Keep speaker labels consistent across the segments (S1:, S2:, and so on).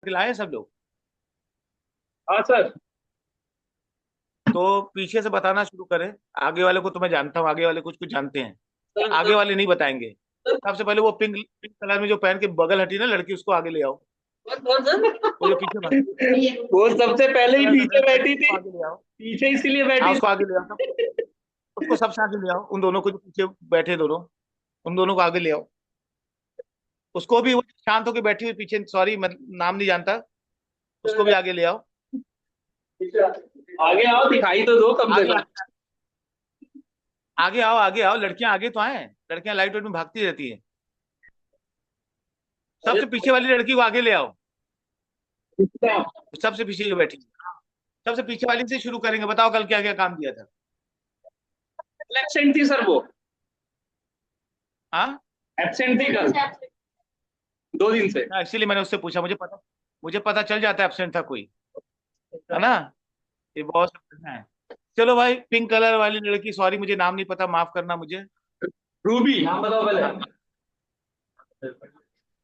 S1: लाए सब लोग।
S2: हाँ सर।
S1: तो पीछे से बताना शुरू करें। आगे वाले को तो मैं जानता हूँ, आगे वाले कुछ कुछ जानते हैं।
S2: सर
S1: आगे
S2: सर
S1: वाले नहीं बताएंगे।
S2: सर
S1: सबसे पहले वो पिंक पिंक कलर में जो पहन के बगल हटी ना लड़की, उसको आगे ले आओ। वो जो पीछे भाग
S2: वो सबसे
S1: पिंक
S2: पहले ही
S1: कलर का
S2: पीछे
S1: ड्रेस पहनी,
S2: बैठी
S1: उसको
S2: थी।
S1: आगे ले आओ।
S2: पीछे इसीलिए
S1: हाँ,
S2: बैठी
S1: उसको आगे ले आओ सब।
S2: थी।
S1: उसको सबसे आगे ले आओ, उन दोनों को जो पीछे बैठे दोनों, उन दोनों को आगे ले आओ। उसको भी, वो जो शांत होकर बैठी हुई पीछे, सॉरी मैं नाम नहीं जानता, उसको भी आगे ले आओ।
S2: आगे आओ, दिखाई तो दो कम से
S1: आगे
S2: कम।
S1: आगे आओ, आगे आओ, लड़कियां आगे तो आए। लड़कियां लाइट वेट में भागती रहती है।
S2: अरे
S1: सबसे पीछे वाली लड़की को आगे ले आओ।
S2: अच्छा।
S1: सबसे पीछे जो बैठी है। सबसे पीछे वाली से शुरू करेंगे। बताओ कल क्या क्या काम किया था।
S2: एब्सेंट थी सर वो।
S1: हाँ,
S2: एब्सेंट थी कल 2 दिन से।
S1: एक्चुअली मैंने उससे पूछा, मुझे पता चल जाता है एब्सेंट था कोई, है ना। ये बहुत है। चलो भाई, पिंक कलर वाली लड़की, सॉरी मुझे नाम नहीं पता, माफ करना मुझे।
S2: रूबी नाम बताओ पहले।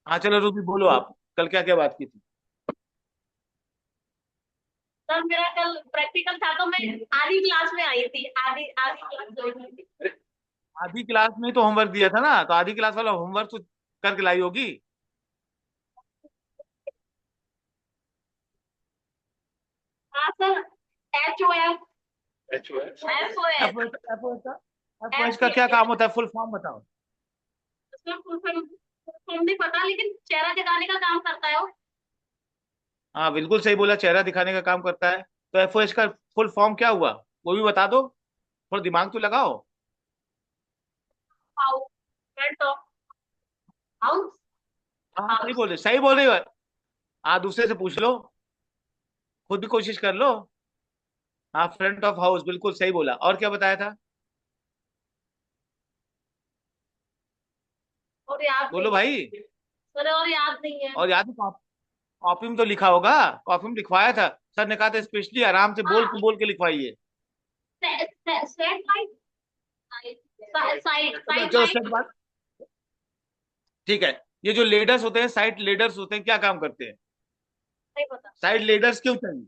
S1: हाँ चलो रूबी, बोलो आप कल क्या क्या बात की थी।
S3: सर मेरा कल प्रैक्टिकल था तो मैं आधी क्लास में आई थी, आधी आधी क्लास ज्वाइन की थी।
S1: आधी क्लास में ही तो होमवर्क दिया था ना, तो आधी क्लास वाला होमवर्क तो करके लाई होगी।
S3: हाँ sir. HOF।
S2: H O S.
S3: SOS।
S1: F F का एफ
S3: एफ
S1: का क्या काम होता है, फुल फॉर्म बताओ।
S3: उसमें फुल फॉर्म नहीं पता, लेकिन चेहरा दिखाने का काम करता है वो।
S1: हाँ बिल्कुल सही बोला, चेहरा दिखाने का काम करता है। तो एफ का फुल फॉर्म क्या हुआ, वो भी बता दो। थोड़ा दिमाग तो लगाओ।
S3: हाउस। Front of house.
S1: हाँ सही
S3: हाउस।
S1: बोल रहे, सही बोल रही हो। हाँ, दूसरे से पूछ लो, खुद भी कोशिश कर लो। हाँ, फ्रंट ऑफ हाउस, बिल्कुल सही बोला। और क्या बताया था।
S3: और याद
S1: बोलो
S3: नहीं है
S1: भाई।
S3: सर, और याद नहीं है।
S1: और याद है, कॉपी में तो लिखा होगा। कॉपी में लिखवाया था। सर ने कहा था स्पेशली आराम से
S3: हाँ।
S1: बोल के लिखवाइए।
S3: Set light. साइड
S1: चलो
S3: साइड
S1: चलो, सेट
S3: लाइट।
S1: बात। ठीक है। ये जो लीडर्स होते हैं, साइट लीडर्स होते हैं, क्या काम करते हैं।
S3: नहीं पता।
S1: साइट लीडर्स क्यों चाहिए।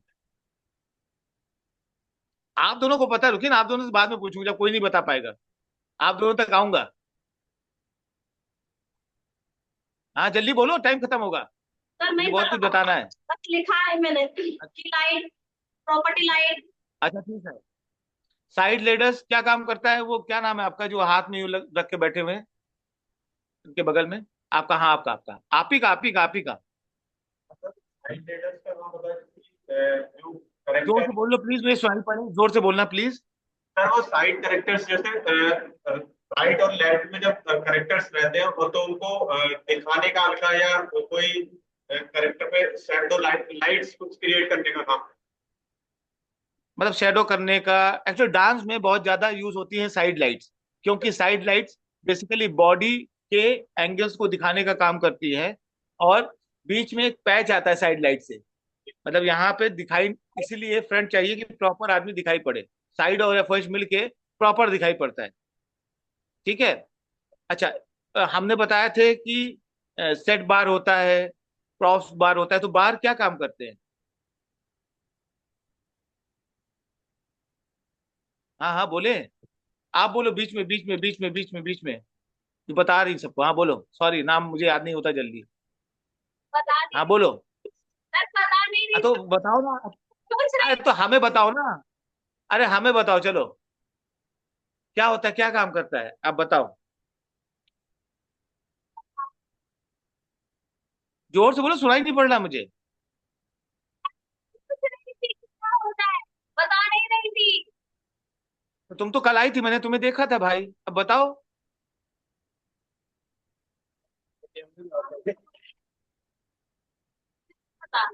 S1: आप दोनों को पता है, रुकिए ना, आप दोनों से बाद में पूछूंगा जब कोई नहीं बता पाएगा। आप दोनों तक आऊंगा। हाँ जल्दी बोलो, टाइम खत्म होगा।
S3: सर
S1: मुझे
S3: नहीं
S1: बहुत कुछ
S3: पता,
S1: बताना है।
S3: बस लिखा है मैंने कि लाइट, प्रॉपर्टी लाइट।
S1: अच्छा ठीक है। साइड लीडर्स क्या काम करता है, वो क्या नाम है आपका, जो हाथ में यूं रख के बैठे हुए हैं उनके बगल में। आपका, हाँ आपका आपका आप ही का।
S2: लीडर्स का नाम बता जो
S1: जोर से
S2: करेक्टर।
S1: बोल लो प्लीज, मेरी सुनाई पड़े, जोर से बोलना प्लीज।
S2: सर वो साइड करेक्टर्स जैसे राइट और लेफ्ट में जब करेक्टर्स रहते हैं और तो उनको दिखाने का हल्का या कोई करेक्टर पे शैडो लाइट्स कुछ क्रिएट करने का काम।
S1: मतलब शेडो करने का। एक्चुअली डांस में बहुत ज्यादा यूज होती है साइड लाइट्स, क्योंकि साइड लाइट्स बेसिकली बॉडी के एंगल्स को दिखाने का काम करती है। और बीच में एक पैच आता है साइड लाइट से, मतलब यहाँ पे दिखाई, इसीलिए फ्रंट चाहिए कि प्रॉपर आदमी दिखाई पड़े। साइड और एफ मिलके प्रॉपर दिखाई पड़ता है। ठीक है। अच्छा, हमने बताए थे कि सेट बार होता है, प्रॉप्स बार होता है, तो बार क्या काम करते हैं। हाँ हाँ बोले। आप बोलो, बीच में जो बता रही सबको, हाँ बोलो, सॉरी नाम मुझे याद नहीं होता जल्दी।
S3: बता
S1: हाँ
S3: दीजिए।
S1: बोलो।
S3: सर पता नहीं
S1: हाँ
S3: नहीं
S1: तो
S3: सर,
S1: बताओ ना।
S3: पूछ
S1: अरे
S3: रही
S1: तो हमें बताओ ना। अरे हमें बताओ चलो, क्या होता है, क्या काम करता है, आप बताओ। जोर से बोलो, सुनाई नहीं पड़ रहा मुझे।
S3: पूछ रही थी क्या होता है, बता नहीं रही थी।
S1: तो तुम तो कल आई थी, मैंने तुम्हें देखा था भाई, अब बताओ।
S3: पता।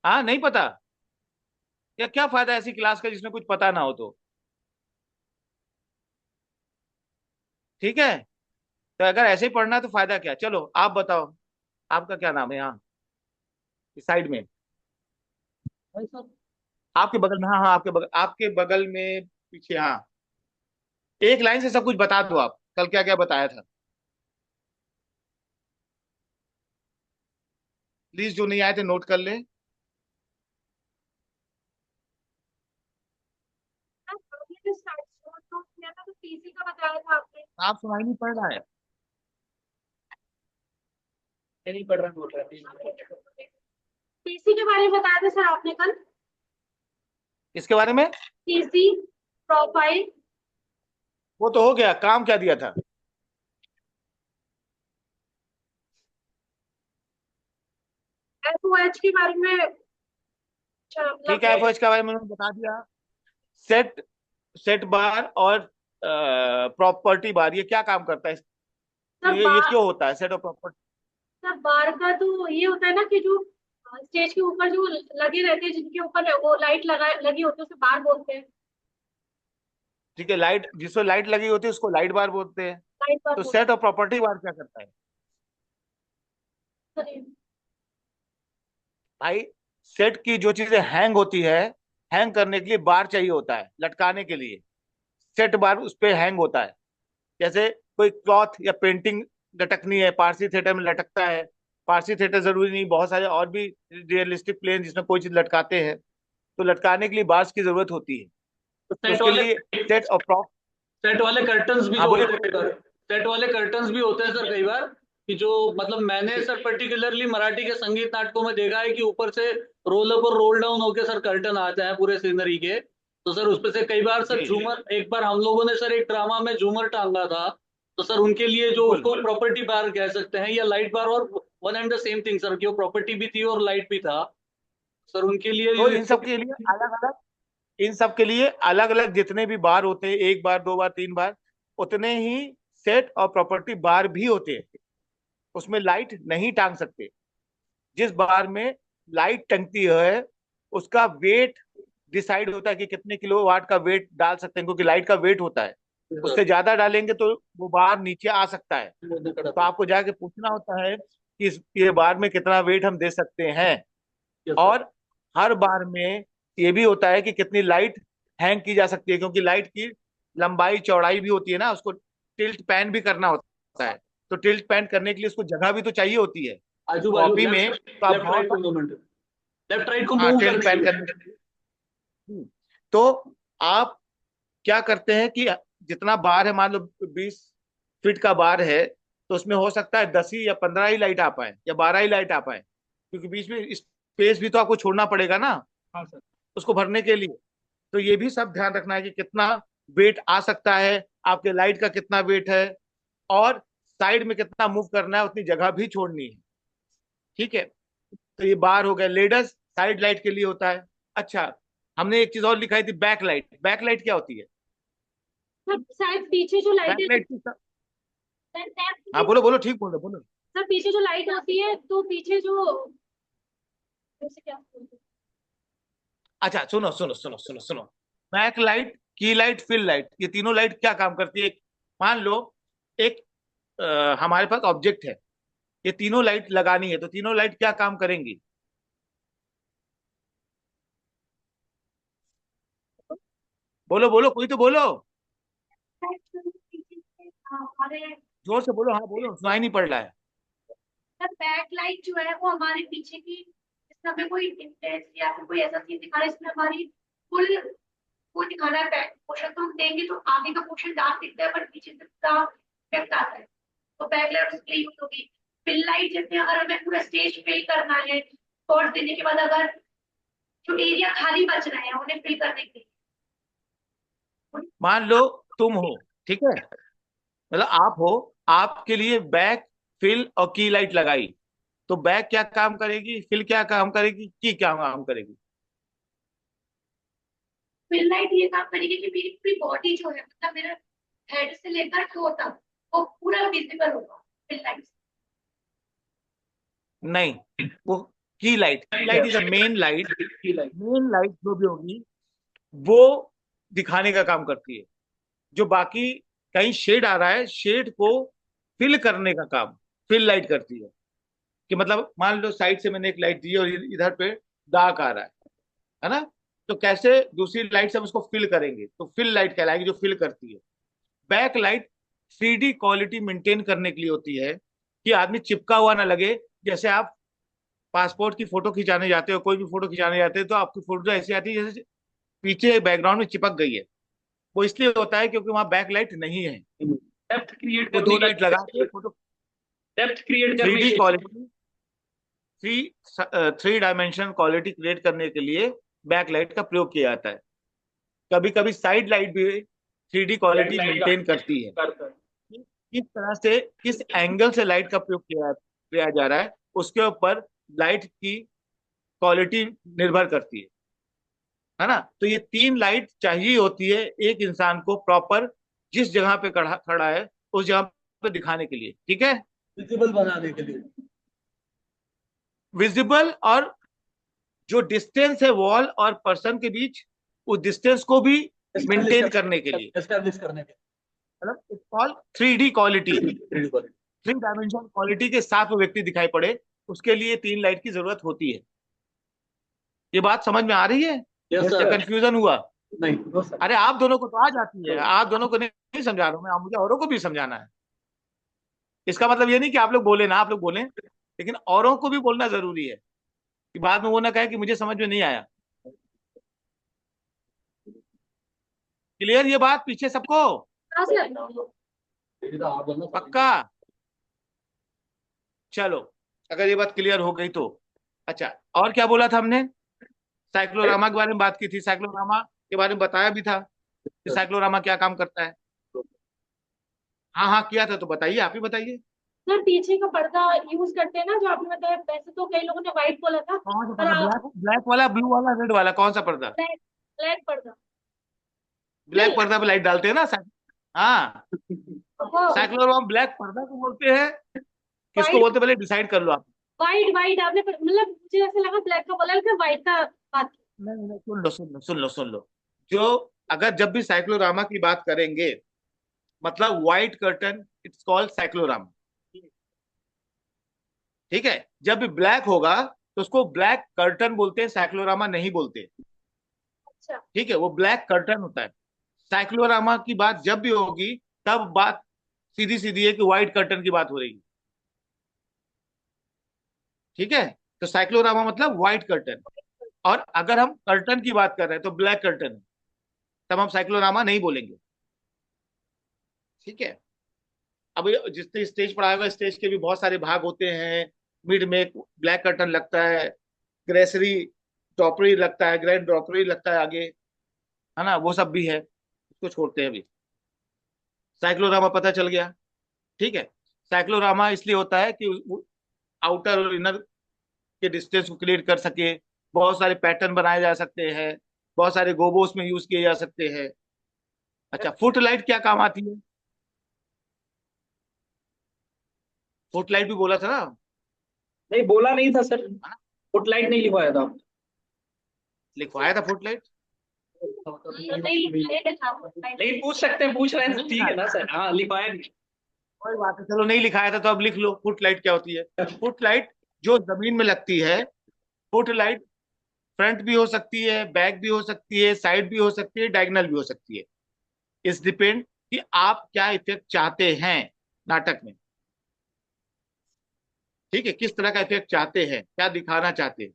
S1: हाँ नहीं पता। या क्या फायदा ऐसी क्लास का जिसमें कुछ पता ना हो तो। ठीक है। तो अगर ऐसे ही पढ़ना है तो फायदा क्या, चलो आप बताओ। आपका क्या नाम है यहाँ, इस साइड में। आपके बगल में, हाँ हाँ, आपके बगल में पीछे, हाँ। एक लाइन से सब कुछ बता दो आप, कल क्या क्या बताया था। प्लीज जो नहीं आए थे नोट कर लें।
S3: आपने जो स्टार्ट किया था तो पीसी का बताया था आपने।
S1: आप सुनाई नहीं पड़ रहा है?
S4: नहीं पढ़ रहा, बोल रहा है।
S3: पीसी के बारे में बताया था सर आपने कल।
S1: इसके बारे में?
S3: PC profile.
S1: वो तो हो गया, काम क्या दिया था?
S3: एफओएच के बारे में। अच्छा
S1: ठीक है,
S3: मतलब
S1: एफओएच के बारे में मैंने बता दिया। सेट सेट बार और प्रॉपर्टी बार, ये क्या काम करता है?
S3: सब
S1: ये क्यों होता है सेट और प्रॉपर्टी?
S3: सब बार का तो ये होता है ना कि जो स्टेज के ऊपर जो लगे रहते हैं, जिनके ऊपर वो लाइट लगा लगी होती है उसे बार बोलते हैं।
S1: ठीक है, लाइट, जिसको लाइट लगी होती है उसको लाइट बार बोलते हैं।
S3: लाइट बार
S1: तो
S3: बोलते
S1: सेट और प्रॉपर्टी बार क्या करता है
S3: हैं।
S1: भाई? सेट की जो चीजें हैंग होती है, हैंग करने के लिए बार चाहिए होता है, लटकाने के लिए सेट बार उस पे हैंग होता है। जैसे कोई क्लॉथ या पेंटिंग लटकनी है, पारसी थिएटर में लटकता है। पारसी थिएटर जरूरी नहीं, बहुत सारे और भी रियलिस्टिक प्लेन जिसमें कोई चीज लटकाते हैं, तो लटकाने के लिए बार्स की जरूरत होती है।
S4: तो
S1: तो
S4: सेट
S1: उसके
S4: वाले
S1: लिए सेट और प्रॉप।
S4: सेट वाले कर्टन्स भी
S1: हाँ
S4: जो
S1: बोलिए
S4: होते हैं कई बार, सेट वाले कर्टन्स भी होते हैं सर कई बार, कि जो मतलब मैंने
S1: बोलिए।
S4: सर पर्टिकुलरली मराठी के संगीत नाटकों में देखा है कि ऊपर से रोल अप और रोल डाउन होके सर कर्टन आते हैं पूरे सीनरी के। तो सर उसपे से कई बार सर
S1: जी
S4: झूमर, एक बार हम लोगों ने सर एक ड्रामा में झूमर टांगा था। तो सर उनके लिए जो
S1: बिल्कुल।
S4: उसको प्रॉपर्टी बार कह सकते हैं या लाइट बार, और one and the same thing sir, कि वो प्रॉपर्टी भी थी और लाइट भी था। सर उनके लिए
S1: तो इन सब के लिए अलग अलग, इन सब के लिए अलग अलग जितने भी बार होते हैं, एक बार, दो बार, तीन बार, उतने ही सेट और प्रॉपर्टी बार भी होते हैं। उसमें लाइट नहीं टांग सकते। जिस बार में लाइट टंगती है उसका वेट डिसाइड होता है कि कितने किलो वाट का वेट डाल सकते हैं, क्योंकि लाइट का वेट होता है। उससे ज्यादा डालेंगे तो वो बार नीचे आ सकता है। तो आपको जाके पूछना होता है कि ये बार में कितना वेट हम दे सकते हैं। और हर बार में ये भी होता है कि कितनी लाइट हैंग की जा सकती है, क्योंकि लाइट की लंबाई चौड़ाई भी होती है ना, उसको टिल्ट पैन भी करना होता है। तो टिल्ट पैन करने के लिए उसको जगह भी तो चाहिए होती है
S4: आजू बाजू
S1: कॉपी में।
S4: लेफ्ट
S1: तो आप
S4: लेफ्ट राइट
S1: बहुत,
S4: मूवमेंट, लेफ्ट राइट को
S1: हाँ,
S4: मूव
S1: टिल्ट
S4: करने के
S1: पैन
S4: लिए।
S1: करने के लिए। तो आप क्या करते हैं कि जितना बार है, मान लो 20 फीट का बार है, तो उसमें हो सकता है 10 ही या 15 ही लाइट आ पाए या 12 ही लाइट आ पाए, क्योंकि बीच में स्पेस भी तो आपको छोड़ना पड़ेगा ना। हाँ सर। उसको भरने के लिए तो ये भी सब ध्यान रखना है कि कितना वेट आ सकता है, आपके लाइट का कितना वेट है, और साइड में कितना मूव करना है, उतनी जगह भी छोड़नी है। ठीक है, तो ये बार हो गया। लेडर्स साइड लाइट के लिए होता है। अच्छा, हमने एक चीज और लिखाई थी, बैक लाइट। बैक लाइट क्या होती है?
S3: सर शायद पीछे जो
S1: बैक
S3: लाइटें।
S1: लाइट की हाँ,
S3: सर
S1: बोलो बोलो, ठीक बोलो, बोलो।
S3: पीछे जो लाइट होती है तो पीछे जो जैसे क्या बोलते हैं?
S1: अच्छा, सुनो सुनो सुनो सुनो सुनो। बैक लाइट, की लाइट, फिल लाइट, ये तीनों लाइट क्या काम करती है? मान लो एक हमारे पास ऑब्जेक्ट है, ये तीनों लाइट लगानी है, तो तीनों लाइट क्या काम करेंगी? बोलो बोलो, कोई तो बोलो।
S3: हमारे
S1: जोर से बोलो, हाँ बोलो, सुनाई नहीं पड़ रहा है।
S3: सर बैक लाइट जो है वो हमारे पीछे की, जिसमें हमें कोई इंटेंस या फिर कोई ऐसा चीज दिखा रहा है इसमें हमारी फुल वो दिखा रहा है बैक पोर्शन, तो हम देंगे तो आगे का पोर्शन डार्क दिखता है पर पीछे से पूरा इफेक्ट आता है। तो बैक लाइट उसके लिए यूज होगी। फिल लाइट जैसे अगर हमें पूरा स्टेज फिल करना है, शॉट देने के बाद अगर जो एरिया खाली बच रहे हैं उन्हें फिल करने के लिए।
S1: मान लो तुम हो, ठीक है, मतलब आप हो, आपके लिए बैक, फिल और की लाइट लगाई, तो बैक क्या काम करेगी, फिल क्या काम करेगी, की क्या काम करेगी?
S3: फिल लाइट ये काम करेगी कि मेरी पूरी बॉडी जो है मतलब मेरा हेड से लेकर टो तक वो पूरा विजिबल होगा फिल लाइट।
S1: नहीं, वो की light is a main light. Main light जो भी होगी वो दिखाने का काम करती है। जो बाकी कहीं शेड आ रहा है, शेड को फिल करने का काम फिल लाइट करती है। कि मतलब मान लो साइड से मैंने एक लाइट दी और इधर पे डार्क आ रहा है ना, तो कैसे दूसरी लाइट से हम उसको फिल करेंगे, तो फिल लाइट कहलाएगी, जो फिल करती है। Back light 3D quality maintain करने के लिए होती है, कि आदमी चिपका हुआ ना लगे। जैसे आप पासपोर्ट की फोटो खिंचाने जाते हो, कोई भी फोटो खिंचाने जाते हो, तो आपकी फोटो ऐसी आती है जैसे पीछे बैकग्राउंड में चिपक गई है। वो इसलिए होता है क्योंकि वहां बैक लाइट नहीं है।
S4: डेप्थ क्रिएट
S1: वो
S4: करने
S1: दो
S4: के
S1: लाइट लगा के फोटो
S4: डेप्थ क्रिएट
S1: थ्री
S4: करने
S1: डी
S4: के
S1: quality three three dimension quality create करने के लिए बैक लाइट का प्रयोग किया जाता है। कभी कभी साइड लाइट भी थ्री डी क्वालिटी
S4: लाइट का
S1: मेंटेन करती है।
S4: करता है।
S1: किस तरह से, किस एंगल से लाइट का प्रयोग किया जा रहा है, उसके ऊपर लाइट की क्वालिटी निर्भर करती है ना। तो ये तीन लाइट चाहिए होती है एक इंसान को प्रॉपर जिस जगह पे खड़ा खड़ा है उस जगह पे दिखाने के लिए, ठीक है।
S4: विजिबल बनाने के लिए।
S1: विजिबल, और जो डिस्टेंस है वॉल और पर्सन के बीच, उस डिस्टेंस को भी मेंटेन करने के लिए,
S4: एस्टेब्लिश करने के
S1: मतलब it's called three D quality.
S4: लिए।
S1: थ्री डायमेंशन क्वालिटी के साथ वो व्यक्ति दिखाई पड़े, उसके लिए तीन लाइट की जरूरत होती है। ये बात समझ में आ रही है
S4: यस
S1: या
S4: सर।
S1: कंफ्यूजन हुआ?
S4: नहीं नो सर।
S1: अरे आप दोनों को तो आ जाती है, आप दोनों को नहीं समझा रहा हूं मैं, आप मुझे औरों को भी समझाना है। इसका मतलब ये नहीं कि आप लोग बोले ना, आप लोग बोले, लेकिन औरों को भी बोलना जरूरी है कि बाद में वो ना कहे कि मुझे समझ में नहीं आया। क्लियर ये बात पीछे सबको?
S3: हाँ सर।
S4: ये तो आप बोलना सर।
S1: पक्का? चलो, अगर ये बात क्लियर हो गई तो अच्छा। और क्या बोला था हमने? साइक्लोरामा के बारे में बात की थी, साइक्लोरामा के बारे में बताया भी था कि साइक्लोरामा क्या काम करता है। हाँ हाँ किया था, तो बताइए, आप ही बताइए।
S3: सर पीछे का पर्दा यूज करते हैं ना, जो आपने बताया, वैसे तो कई लोगों ने व्हाइट बोला था,
S1: कौन सा
S3: पर
S1: पर्दा? ब्लैक ब्लैक वाला, ब्लू वाला, रेड वाला, कौन सा पर्दा?
S3: ब्लैक ब्लैक पर्दा।
S1: ब्लैक
S3: नहीं।
S1: पर्दा पे लाइट डालते हैं ना हाँ।
S3: हाँ।
S1: साइक्लोरामा ब्लैक पर्दा को बोलते हैं, किसको
S3: व्हाइट
S1: बोलते हैं पहले डिसाइड कर लो आप।
S3: व्हाइट व्हाइट आपने मतलब मुझे ऐसा लगा ब्लैक का बोला, लेकिन व्हाइट का बात की।
S1: नहीं नहीं, सुन लो सुन लो सुन लो सुन लो। जो, अगर जब भी साइक्लोरामा की बात करेंगे, मतलब white curtain, it's called cyclorama. ठीक है, जब भी ब्लैक होगा तो उसको ब्लैक कर्टन बोलते हैं, साइक्लोरामा नहीं बोलते।
S3: अच्छा।
S1: ठीक है, वो ब्लैक कर्टन होता है। साइक्लोरामा की बात जब भी होगी, तब बात सीधी सीधी है कि व्हाइट कर्टन की बात हो रही है। ठीक है, तो साइक्लोरामा मतलब व्हाइट कर्टन। और अगर हम कर्टन की बात कर रहे हैं तो ब्लैक कर्टन, तब हम साइक्लोरामा नहीं बोलेंगे। ठीक है। अब जिसने स्टेज पढ़ाया हुआ, स्टेज के भी बहुत सारे भाग होते हैं। मिड में ब्लैक कर्टन लगता है, ग्रेसरी ड्रॉपरी लगता है, ग्रैंड ड्रॉपरी लगता है आगे, है ना, वो सब भी है, उसको छोड़ते हैं अभी। साइक्लोरामा पता चल गया। ठीक है। साइक्लोरामा इसलिए होता है कि आउटर और इनर के डिस्टेंस को क्लियर कर सके, बहुत सारे पैटर्न बनाए जा सकते हैं, बहुत सारे गोबोस में यूज किए जा सकते हैं। अच्छा, फुट लाइट क्या काम आती है? फुट लाइट भी बोला था ना?
S4: नहीं बोला नहीं था सर। फुटलाइट नहीं लिखवाया था आपने।
S1: लिखवाया था फुट लाइट।
S3: नहीं लिखा था।
S4: नहीं पूछ सकते हैं, पूछ रहे हैं तो ठीक है ना सर। हाँ लिखवाया नहीं।
S1: कोई बात है, चलो नहीं लिखाया था तो अब लिख लो, फुट लाइट क्या होती है। फुट लाइट जो जमीन में लगती है। फुट लाइट फ्रंट भी हो सकती है, बैक भी हो सकती है, साइड भी हो सकती है, डायगनल भी हो सकती है। इस डिपेंड कि आप क्या इफेक्ट चाहते हैं नाटक में। ठीक है, किस तरह का इफेक्ट चाहते हैं, क्या दिखाना चाहते हैं।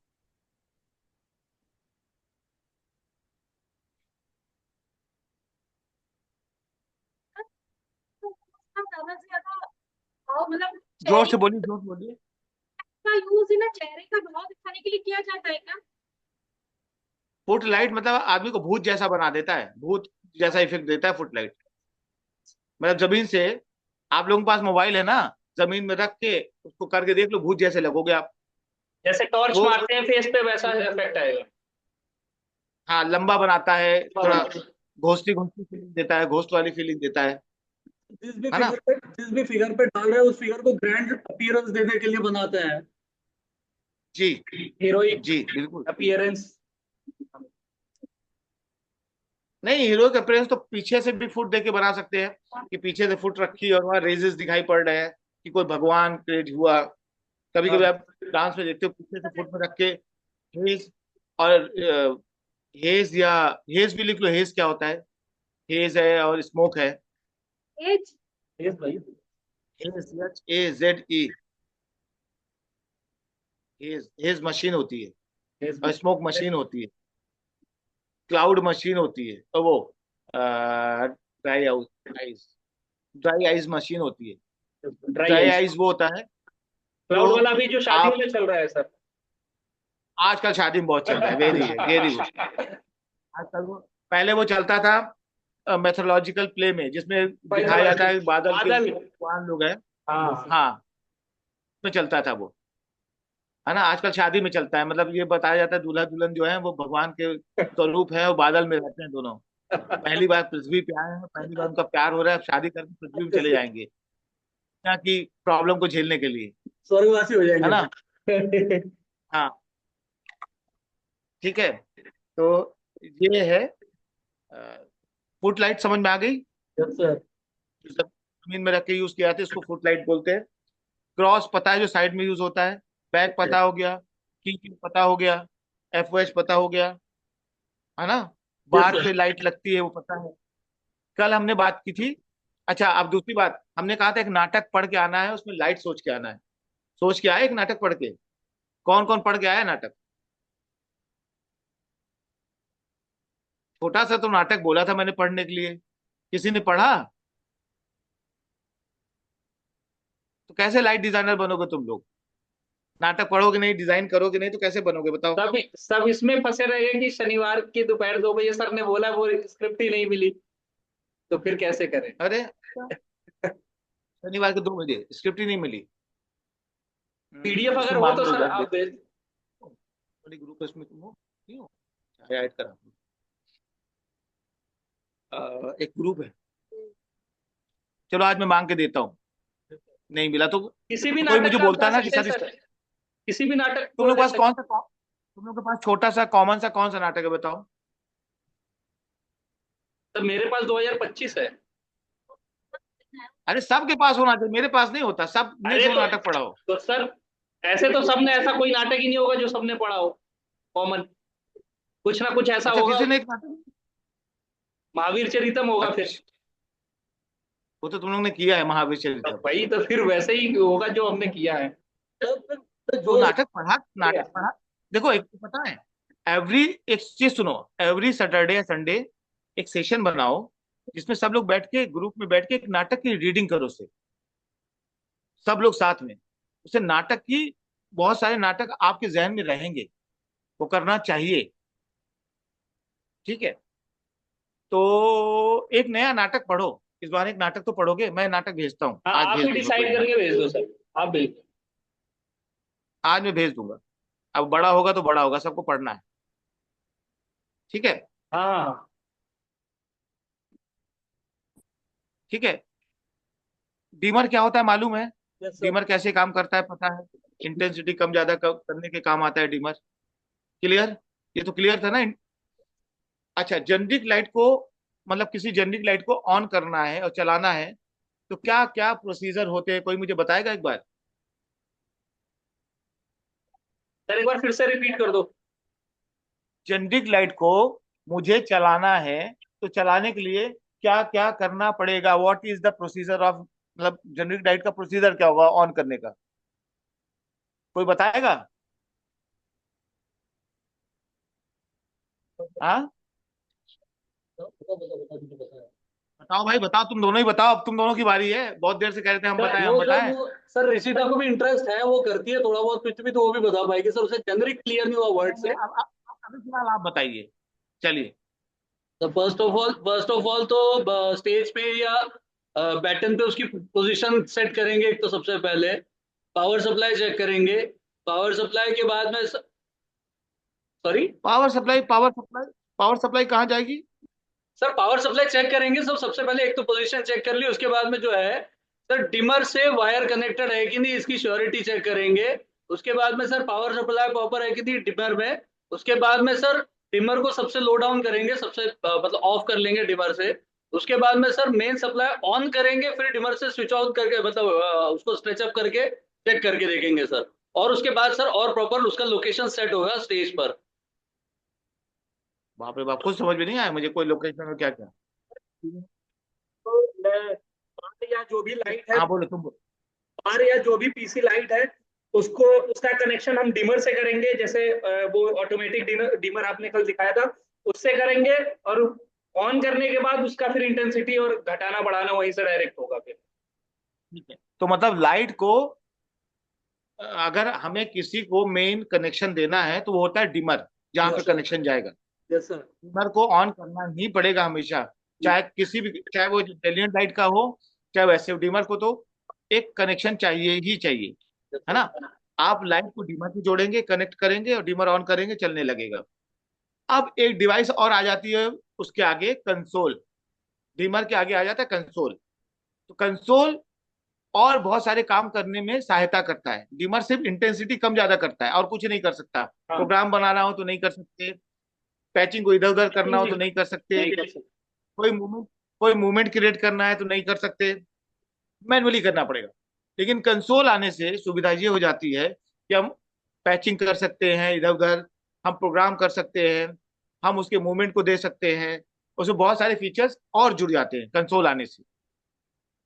S3: ज्यादा से ज्यादा और मतलब
S1: जोर
S3: चेहरे
S1: से बोलिए, जोर से बोलिए।
S3: का यूज है ना, चेहरे का भाव दिखाने के लिए किया जाता है क्या?
S1: फुट लाइट मतलब आदमी को भूत जैसा बना देता है, भूत जैसा इफेक्ट देता है फुट लाइट। मतलब जमीन से, आप लोगों के पास मोबाइल है ना, जमीन में रख के उसको करके देख लो, भूत जैसे लगोगे आप।
S4: जैसे टॉर्च
S1: वो,
S4: मारते हैं फेस पे, वैसा इफेक्ट आएगा।
S1: हाँ, लंबा बनाता है थोड़ा, घोस्टी घोस्टी फीलिंग देता है, घोस्ट वाली फीलिंग देता है ना।
S4: जिस भी फिगर पे डाल रहे हैं उस फिगर को ग्रैंड अपीयरेंस देने के लिए बनाते हैं।
S1: जी
S4: हीरोइक
S1: जी बिल्कुल।
S4: अपीयरेंस।
S1: नहीं, हीरो का अपेयरेंस तो पीछे से भी फुट दे के बना सकते हैं, कि पीछे से फुट रखी और वहां रेजेस दिखाई पड़ रहे हैं कि कोई भगवान क्रिएट हुआ। कभी कभी आप डांस में देखते हो पीछे से फुट में रख के हेज, और हेज, या हेज भी लिख लो, हेज क्या होता है। हेज है और स्मोक है।
S3: एज।
S4: यस भाई।
S1: हेज, Heज। हेज मशीन होती है, स्मोक मशीन होती है, क्लाउड मशीन होती है, तो वो dry ice, dry ice machine होती है।
S4: Dry
S1: dry
S4: ice.
S1: आइस वो होता है
S4: क्लाउड
S1: जो
S4: वाला भी जो शादियों
S1: आप
S4: में चल रहा है सर।
S1: आजकल शादी में बहुत चल रहा है, वेरी गुड। आजकल वो, पहले वो चलता था मेथोलॉजिकल प्ले में, जिसमें दिखाया जाता है कि बादल के
S4: बादल।
S1: ऊपर भगवान लोग हैं।
S4: हाँ।
S1: हाँ, में चलता था वो, है ना। आजकल शादी में चलता है, मतलब ये बताया जाता है दूल्हा दुल्हन जो है वो भगवान के स्वरूप है, वो बादल में रहते हैं दोनों। पहली बार पृथ्वी पे आए हैं, पहली बार उनका प्यार हो रहा है, अब शादी करके पृथ्वी में चले जाएंगे यहाँ की प्रॉब्लम को झेलने के लिए,
S4: स्वर्गवासी हो
S1: है
S4: जाएंगे
S1: ना।
S4: फिर।
S1: हाँ, ठीक है। तो ये है, फुट लाइट समझ में आ गई।
S4: Yes sir.
S1: जो सब जमीन में रख के यूज किया जाता है इसको फुट लाइट बोलते हैं। क्रॉस पता है, जो साइड में यूज होता है। बैक पता हो गया। की पता हो गया। एफ पता हो गया, है ना।
S4: यस
S1: बाहर
S4: सर।
S1: से लाइट लगती है वो पता है। कल हमने बात की थी। अच्छा, अब दूसरी बात, हमने कहा था एक नाटक पढ़ के आना है, उसमें लाइट सोच के आना है। सोच के आए एक नाटक पढ़ के? कौन कौन पढ़ के आया नाटक? छोटा सा तो नाटक बोला था मैंने पढ़ने के लिए, किसी ने पढ़ा? तो कैसे लाइट डिजाइनर बनोगे तुम लोग? नाटक पढ़ोगे नहीं, डिजाइन करोगे नहीं, तो कैसे बनोगे बताओ।
S4: सब इसमें फंसे रहे कि शनिवार की दोपहर 2 बजे सर ने बोला, वो स्क्रिप्ट ही नहीं मिली, तो फिर कैसे करें।
S1: अरे, शनिवार के 2 बजे स्क्रिप्ट ही नहीं मिली?
S4: पीडीएफ अगर
S1: इसमें
S4: हो
S1: मांग
S4: तो
S1: लो
S4: सर
S1: जरा
S4: आप भेज।
S1: बड़ी ग्रुप है, इसमें तुम हो नहीं हो? ऐड करा, एक ग्रुप है। चलो आज मैं मांग के देता हूँ, नहीं मिला तो
S4: किसी भी
S1: कोई
S4: नाटक
S1: मुझे
S4: का आप
S1: बोलता
S4: कह
S1: ना कि
S4: सकते हैं
S1: सर
S4: सर, किसी भी नाटक
S1: तुम
S4: को
S1: लोग के
S4: ले
S1: पास
S4: सकते।
S1: कौन सा तुम लोग के पास छोटा सा कॉमन सा कौन सा नाटक है बताओ।
S4: सर मेरे पास 2025 है।
S1: अरे सबके पास होना चाहिए, मेरे पास नहीं होता, सब ने
S4: अरे
S1: जो नाटक पढ़ाओ।
S4: तो सर ऐसे तो सबने, ऐसा कोई नाटक ही नहीं होगा जो सबने पढ़ा हो कॉमन, कुछ ना कुछ ऐसा
S1: अच्छा,
S4: होगा।
S1: किसी ने एक नाटक,
S4: महावीर चरितम होगा फिर।
S1: अच्छा, वो तो तुम लोग ने किया है महावीर
S4: तो
S1: चरित्र।
S4: वही तो फिर वैसे ही होगा जो हमने किया है। तो
S1: तो
S4: जो
S1: नाटक पढ़ा। देखो, एक तो पता है, एवरी एक चीज सुनो, एवरी सैटरडे या संडे एक सेशन बनाओ, जिसमें सब लोग बैठ के, ग्रुप में बैठ के एक नाटक की रीडिंग करो से, सब लोग साथ में। उससे नाटक की, बहुत सारे नाटक आपके जहन में रहेंगे, वो करना चाहिए। ठीक है। तो एक नया नाटक पढ़ो, इस बार एक नाटक तो पढ़ोगे, मैं नाटक भेजता हूँ,
S4: हाँ,
S1: आज
S4: आप
S1: भेज
S4: ही
S1: दूंगा कोई
S4: डिसाइड
S1: नाटक।
S4: करके भेज दो सर। आप भेज दो।
S1: आज मैं भेज दूंगा। अब बड़ा होगा तो बड़ा होगा, सबको पढ़ना है। ठीक है।
S4: हाँ हाँ।
S1: ठीक है। डीमर क्या होता है मालूम है?
S4: Yes sir.
S1: डीमर कैसे काम करता है पता है? इंटेंसिटी कम ज्यादा करने के काम आता है डीमर। क्लियर? ये तो क्लियर था ना। अच्छा, जेनरिक लाइट को, मतलब किसी जेनरिक लाइट को ऑन करना है और चलाना है, तो क्या क्या प्रोसीजर होते हैं, कोई मुझे बताएगा एक बार?
S4: सर एक बार फिर से रिपीट कर दो।
S1: जेनरिक लाइट को मुझे चलाना है, तो चलाने के लिए क्या क्या करना पड़ेगा? What is the procedure of, मतलब जेनरिक लाइट का प्रोसीजर क्या होगा ऑन करने का? कोई बताएगा? हाँ, बताओ भाई बताओ, तुम दोनों ही बताओ, अब तुम दोनों की बारी है, बहुत देर से कह रहे थे हम बताएं हम बताएं।
S4: वो सर ऋषिता को भी इंटरेस्ट है, वो करती है थोड़ा बहुत कुछ भी, तो वो भी बता पाएगी सर, उसे जनरिक क्लियर नहीं हुआ वर्ड से।
S1: अभी फिलहाल आप बताइए, चलिए।
S4: तो फर्स्ट ऑफ ऑल तो स्टेज पे या बैटन पे उसकी पोजीशन सेट करेंगे एक, तो सबसे पहले पावर सप्लाई चेक करेंगे। पावर सप्लाई के बाद में, सॉरी
S1: पावर सप्लाई कहाँ जाएगी?
S4: सर, पावर सप्लाई चेक करेंगे सब, सबसे पहले एक तो पोजीशन चेक कर ली, उसके बाद में जो है सर डिमर से वायर कनेक्टेड है कि नहीं, इसकी श्योरिटी चेक करेंगे। उसके बाद में सर पावर सप्लाई प्रॉपर है कि नहीं डिमर में। उसके बाद में सर डिमर को सबसे लो डाउन करेंगे, सबसे मतलब ऑफ कर लेंगे डिमर से। उसके बाद में सर मेन सप्लाई ऑन करेंगे, फिर डिमर से स्विच ऑन करके, मतलब उसको स्ट्रेच अप करके चेक करके देखेंगे सर। और उसके बाद सर और प्रॉपर उसका लोकेशन सेट होगा स्टेज पर।
S1: बाप रे बाप, कुछ समझ में नहीं आया मुझे, कोई लोकेशन में क्या क्या।
S4: तो बार या जो भी लाइट है,
S1: हाँ बोलो तुम बोलो।
S4: बार या जो भी पीसी लाइट है,
S5: उसको उसका कनेक्शन हम डिमर से करेंगे, जैसे वो ऑटोमेटिक डिमर आपने कल दिखाया था उससे करेंगे, और ऑन करने के बाद उसका फिर इंटेंसिटी और घटाना बढ़ाना वहीं से डायरेक्ट होगा फिर।
S1: ठीक है, तो मतलब लाइट को अगर हमें किसी को मेन कनेक्शन देना है तो वो होता है डिमर, जहाँ पे कनेक्शन जाएगा।
S5: Yes sir.
S1: डिमर को ऑन करना ही पड़ेगा हमेशा, चाहे किसी भी, चाहे वो इंटेलिजेंट लाइट का हो चाहे वैसे डिमर को, तो एक कनेक्शन चाहिए ही चाहिए, है ना। आप लाइट को डिमर से जोड़ेंगे, कनेक्ट करेंगे और डिमर ऑन करेंगे, चलने लगेगा। अब एक डिवाइस और आ जाती है उसके आगे, कंसोल। डिमर के आगे आ जाता है कंसोल। तो कंसोल और बहुत सारे काम करने में सहायता करता है। डिमर सिर्फ इंटेंसिटी कम ज्यादा करता है और कुछ नहीं कर सकता।
S5: हाँ।
S1: प्रोग्राम बनाना हो तो नहीं कर सकते, पैचिंग को इधर उधर करना हो तो नहीं कर सकते, कोई मूवमेंट क्रिएट करना है तो नहीं कर सकते, मैनुअली करना पड़ेगा। लेकिन कंसोल आने से सुविधा ये हो जाती है कि हम पैचिंग कर सकते हैं इधर उधर, हम प्रोग्राम कर सकते हैं, हम उसके मूवमेंट को दे सकते हैं, उसमें बहुत सारे फीचर्स और जुड़ जाते हैं कंसोल आने से।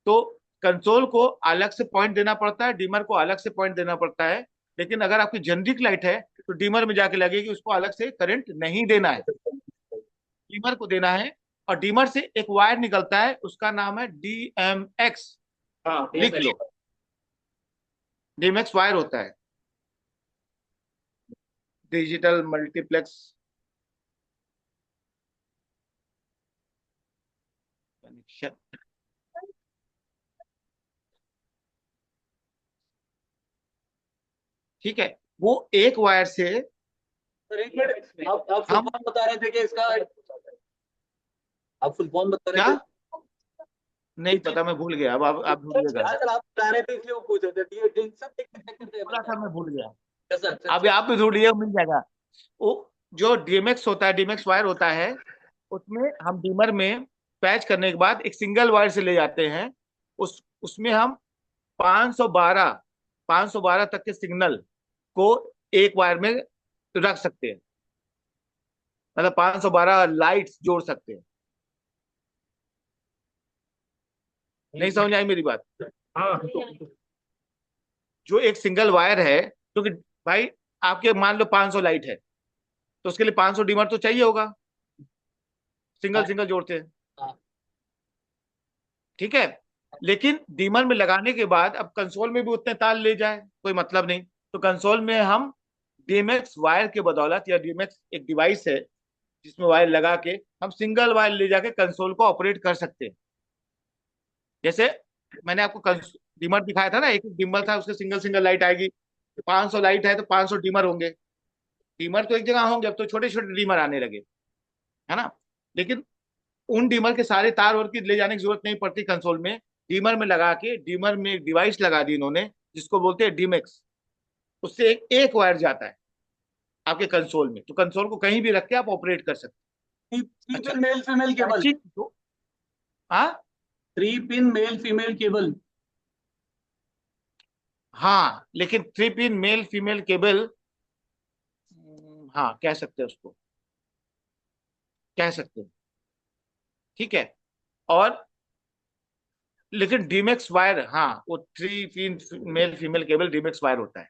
S1: तो कंसोल को अलग से पॉइंट देना पड़ता है, डिमर को अलग से पॉइंट देना पड़ता है। लेकिन अगर आपकी जेनरिक लाइट है तो डिमर में जाके लगेगी, उसको अलग से करंट नहीं देना है, डिमर को देना है। और डिमर से एक वायर निकलता है, उसका नाम है DMX।
S5: हाँ
S1: लिख लो, DMX वायर होता है, डिजिटल मल्टीप्लेक्स कनेक्शन। ठीक है, वो एक वायर से
S4: सर एक मिनट, आप फुल
S1: हम
S4: फॉर्म बता रहे थे कि इसका, आप फुल फॉर्म बता रहे
S1: क्या,
S4: थे।
S1: नहीं पता, मैं भूल गया। अब आप भूलिएगा।
S4: हाँ सर, आप बता रहे थे इसलिए वो पूछ रहे थे, ये जिन सब चेक करते हैं
S1: थोड़ा सा मैं भूल गया।
S4: सर सर
S1: अब आप भी ढूंढिए, मिल जाएगा। वो जो DMX होता है, DMX वायर होता है, उसमें हम डीमर में पैच करने के बाद एक सिंगल वायर से ले जाते हैं। उसमें हम 512 512 तक के सिग्नल को एक वायर में रख सकते हैं, मतलब 512 लाइट्स जोड़ सकते हैं। नहीं समझ आई मेरी बात?
S5: हाँ।
S1: जो एक सिंगल वायर है, क्योंकि भाई आपके मान लो 500 लाइट है, तो उसके लिए 500 डीमर तो चाहिए होगा, सिंगल
S4: हाँ
S1: सिंगल जोड़ते हैं।
S4: हाँ।
S1: ठीक है, लेकिन डीमर में लगाने के बाद अब कंसोल में भी उतने तार ले जाए कोई मतलब नहीं। तो कंसोल में हम DMX वायर के बदौलत, या DMX एक डिवाइस है जिसमें वायर लगा के हम सिंगल वायर ले जाके कंसोल को ऑपरेट कर सकते हैं। जैसे मैंने आपको डिमर दिखाया था ना, एक एक डिमर था, उसके सिंगल सिंगल लाइट आएगी। 500 लाइट है तो 500 डिमर होंगे। डिमर तो एक जगह होंगे, अब तो छोटे छोटे डिमर आने लगे, है ना। लेकिन उन डिमर के सारे तार और की ले जाने की जरूरत नहीं पड़ती कंसोल में। डीमर में लगा के, डीमर में एक डिवाइस लगा दी इन्होंने जिसको बोलते हैं डीमेक्स। उससे एक वायर जाता है आपके कंसोल में, तो कंसोल को कहीं भी रख के आप ऑपरेट कर सकते
S4: थ्री
S1: हैं। अच्छा,
S4: pin male female cable,
S1: patching तो, हाँ
S4: 3 पिन मेल फीमेल केबल।
S1: हाँ, लेकिन 3 पिन मेल फीमेल केबल, हाँ कह सकते हैं उसको, कह सकते हैं। ठीक है, और लेकिन डीमेक्स वायर, हाँ वो 3 pin male female cable DMX wire होता है।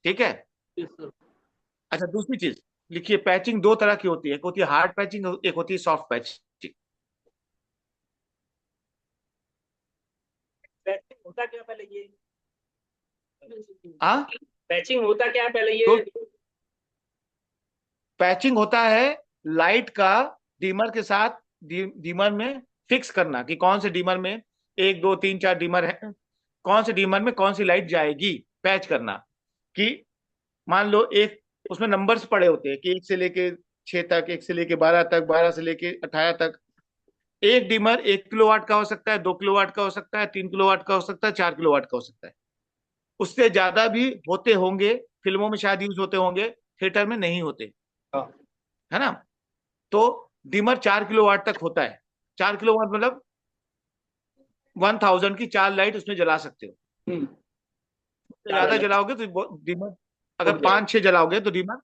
S1: ठीक है।
S4: Yes sir.
S1: अच्छा, दूसरी चीज लिखिए, पैचिंग दो तरह की होती है, एक होती है हार्ड पैचिंग, एक होती है सॉफ्ट पैचिंग।
S5: पैचिंग होता क्या पहले ये,
S1: हाँ,
S5: पैचिंग होता क्या पहले
S1: तो
S5: ये।
S1: पैचिंग होता है लाइट का डीमर के साथ, डीमर में फिक्स करना कि कौन से डीमर में, एक दो तीन चार डीमर है, कौन से डीमर में कौन सी लाइट जाएगी, पैच करना। कि मान लो एक, उसमें नंबर्स पड़े होते हैं कि 1 से लेके 6 तक, 1 से लेके 12 तक, 12 से लेके 18 तक। एक डीमर 1 किलोवाट का हो सकता है, 2 किलोवाट का हो सकता है, 3 किलोवाट का हो सकता है, 4 किलोवाट का हो सकता है। उससे ज्यादा भी होते होंगे, फिल्मों में शायद यूज होते होंगे, थिएटर में नहीं होते,
S5: हाँ।
S1: है ना। तो डिमर 4 किलोवाट तक होता है। 4 किलोवाट मतलब 1000 की 4 लाइट उसमें जला सकते हो।
S5: हम्म।
S1: उससे ज्यादा जलाओगे तो डिमर, अगर
S5: उड़ जाएगा।
S1: 5-6 जलाओगे तो डिमर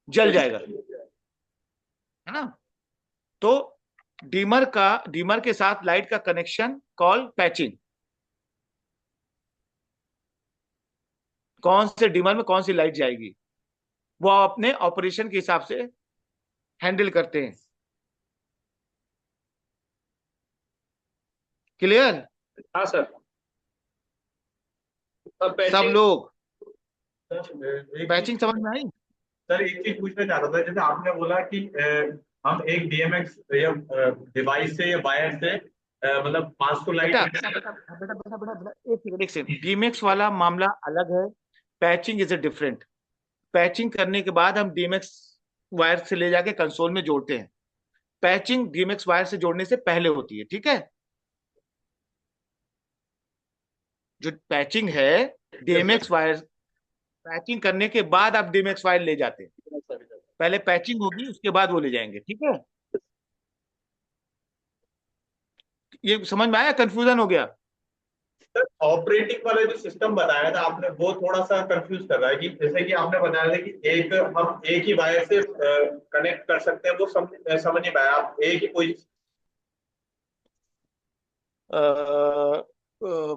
S1: जल जाएगा, है ना। तो डिमर के साथ लाइट का कनेक्शन कॉल पैचिंग, कौन से डिमर में कौन सी लाइट जाएगी, वो आप अपने ऑपरेशन के हिसाब से हैंडल करते हैं। क्लियर?
S5: हाँ सर। अब
S1: सब
S5: पैचिंग।
S1: लोग
S2: एक
S1: पैचिंग समझ में आई?
S2: सर एक चीज पूछना चाह रहा था, जैसे आपने बोला कि हम एक डीएमएक्स या डिवाइस से या वायर से मतलब 500
S1: बेटा
S2: लाइट।
S1: बेटा बेटा बेटा बेटा बेटा बेटा, एक सेकंड डीमेक्स वाला मामला अलग है, patching is a different. Patching करने के बाद हम डीमेक्स वायर से ले जाके कंसोल में जोड़ते हैं। पैचिंग डीमेक्स वायर से जोड़ने से पहले होती है, ठीक है? जो पैचिंग है डीएमएक्स वायर, पैचिंग करने के बाद आप डीएमएक्स वायर ले जाते हैं। पहले पैचिंग होगी, उसके बाद वो ले जाएंगे, ठीक है? ये समझ में आया? कंफ्यूजन हो गया?
S2: सर ऑपरेटिंग वाला जो सिस्टम बताया था आपने, वो थोड़ा सा कंफ्यूज कर रहा है कि जैसे कि आपने बताया था कि हम एक ही वायर से कनेक्ट कर सकते हैं, वो समझ नहीं पाया आप। एक ही कोई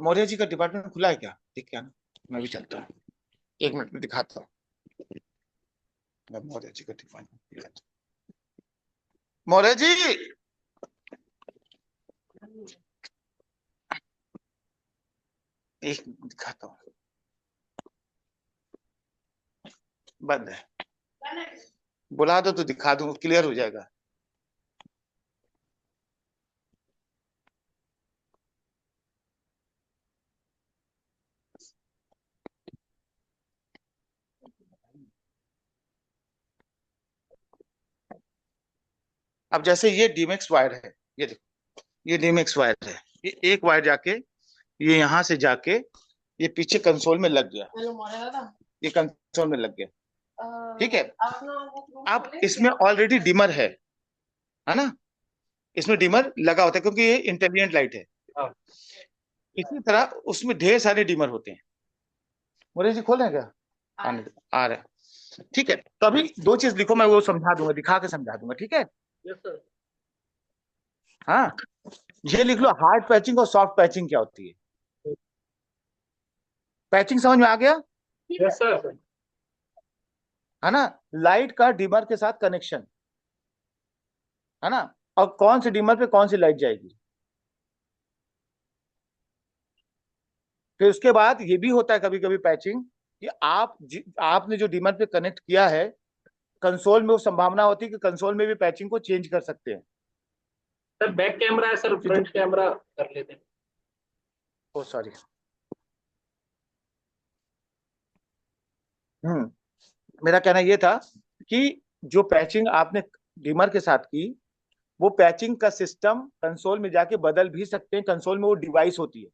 S1: मौर्य जी का डिपार्टमेंट खुला है क्या? ठीक है ना, मैं भी चलता हूँ, 1 मिनट में दिखाता हूँ। मैं मौर्य जी का डिपार्टमेंट, मौर्य जी एक मिनट दिखाता हूँ। बंद है, बुला दो तो दिखा दूं, क्लियर हो जाएगा। अब जैसे ये डीमेक्स वायर है, ये देखो, ये डीमेक्स वायर है, ये एक वायर जाके ये यहां से जाके ये पीछे कंसोल में लग गया, ये कंसोल में लग गया, ठीक है? अब इसमें ऑलरेडी डिमर है ना? इसमें डिमर लगा होता है क्योंकि ये इंटेलिजेंट लाइट है।
S5: हाँ।
S1: इसी तरह उसमें ढेर सारे डिमर होते हैं। मुरली जी खोलें क्या? आ रहे हैं, ठीक है? तो अभी 2 चीज लिखो, मैं वो समझा दूंगा, दिखा के समझा दूंगा, ठीक है?
S4: Yes sir.
S1: हाँ, ये लिख लो, हार्ड पैचिंग और सॉफ्ट पैचिंग क्या होती है। पैचिंग समझ में आ गया?
S5: Yes sir.
S1: है ना? लाइट का डिमर के साथ कनेक्शन, है ना? और कौन से डिमर पे कौन सी लाइट जाएगी। फिर उसके बाद ये भी होता है कभी कभी पैचिंग कि आपने जो डिमर पे कनेक्ट किया है, कंसोल में वो संभावना होती है कि कंसोल में भी पैचिंग को चेंज कर सकते हैं।
S5: सर बैक कैमरा है सर, फ्रंट कैमरा कर लेते हैं।
S1: ओ सॉरी। मेरा कहना यह था कि जो पैचिंग आपने डिमर के साथ की, वो पैचिंग का सिस्टम कंसोल में जाके बदल भी सकते हैं। कंसोल में वो डिवाइस होती है,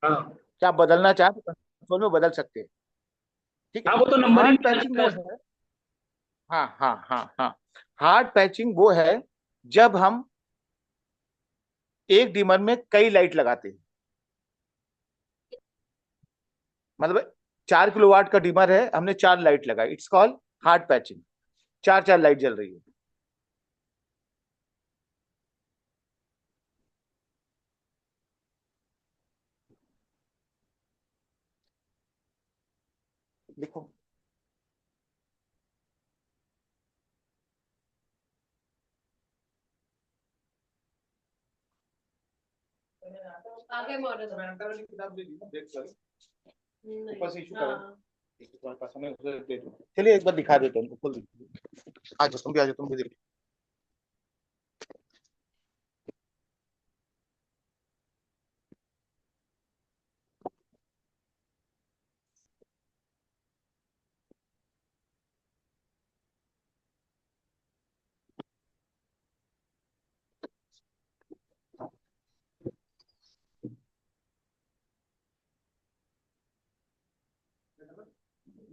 S5: हाँ
S1: क्या आप बदलना चाहें तो कंसोल में बदल सकते हैं, ठीक है?
S5: हाँ, वो तो नंबरिंग
S1: हार्ड पैचिंग वो है, हाँ हाँ हाँ हाँ, हार्ड पैचिंग वो है जब हम एक डिमर में कई लाइट लगाते हैं। मतलब 4 किलोवाट का डिमर है, हमने 4 लाइट लगाई, it's called hard patching. 4 4 light जल रही है। लिखो।
S3: आगे मॉडल
S1: चलिए एक बार दिखा देता हूँ, खोल दीजिए। आ जाओ तुम भी, आ जाओ तुम भी, देखो।